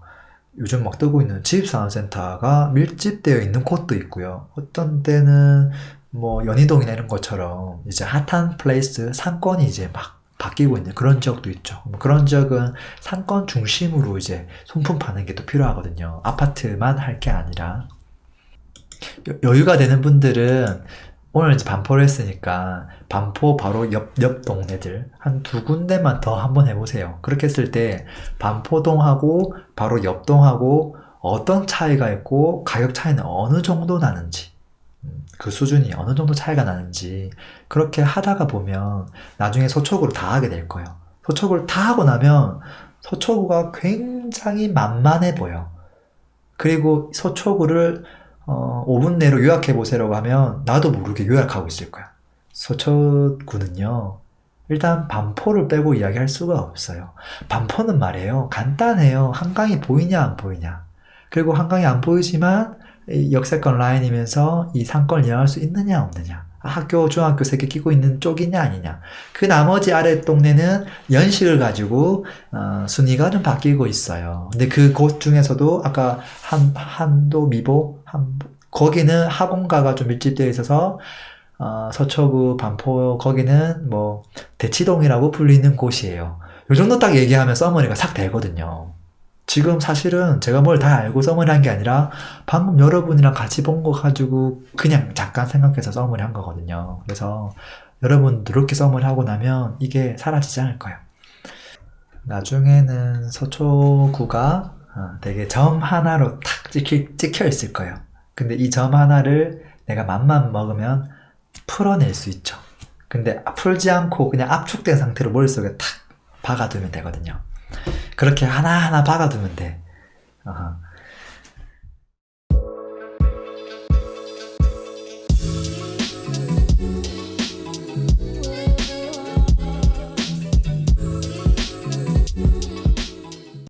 요즘 막 뜨고 있는 지입산업센터가 밀집되어 있는 곳도 있고요. 어떤 때는 뭐 연희동이나 이런 것처럼 이제 핫한 플레이스, 상권이 이제 막 바뀌고 있는 그런 지역도 있죠. 뭐 그런 지역은 상권 중심으로 이제 손품 파는 게 또 필요하거든요. 아파트만 할 게 아니라. 여유가 되는 분들은 오늘 이제 반포를 했으니까 반포 바로 옆 동네들 한 두 군데만 더 한번 해보세요. 그렇게 했을 때 반포동하고 바로 옆 동하고 어떤 차이가 있고 가격 차이는 어느 정도 나는지, 그 수준이 어느 정도 차이가 나는지 그렇게 하다가 보면 나중에 서초구를 다 하게 될 거예요. 서초구를 다 하고 나면 서초구가 굉장히 만만해 보여. 그리고 서초구를 5분 내로 요약해보세요라고 하면 나도 모르게 요약하고 있을 거야. 서초구는요, 일단 반포를 빼고 이야기할 수가 없어요. 반포는 말이에요. 간단해요. 한강이 보이냐 안 보이냐. 그리고 한강이 안 보이지만 이 역세권 라인이면서 이 상권을 이용할 수 있느냐 없느냐. 학교, 중학교 3개 끼고 있는 쪽이냐 아니냐. 그 나머지 아래 동네는 연식을 가지고 순위가 좀 바뀌고 있어요. 근데 그 곳 중에서도 아까 한도, 미보, 거기는 학원가가 좀 밀집되어 있어서 서초구, 반포 거기는 뭐 대치동이라고 불리는 곳이에요. 요 정도 딱 얘기하면 서머리가 싹 되거든요. 지금 사실은 제가 뭘 다 알고 서머리 한 게 아니라 방금 여러분이랑 같이 본 거 가지고 그냥 잠깐 생각해서 서머리 한 거거든요. 그래서 여러분 그렇게 서머리 하고 나면 이게 사라지지 않을 거예요. 나중에는 서초구가 되게 점 하나로 탁 찍혀 있을 거예요. 근데 이 점 하나를 내가 맘만 먹으면 풀어낼 수 있죠. 근데 풀지 않고 그냥 압축된 상태로 머릿속에 탁 박아두면 되거든요. 그렇게 하나하나 박아두면 돼.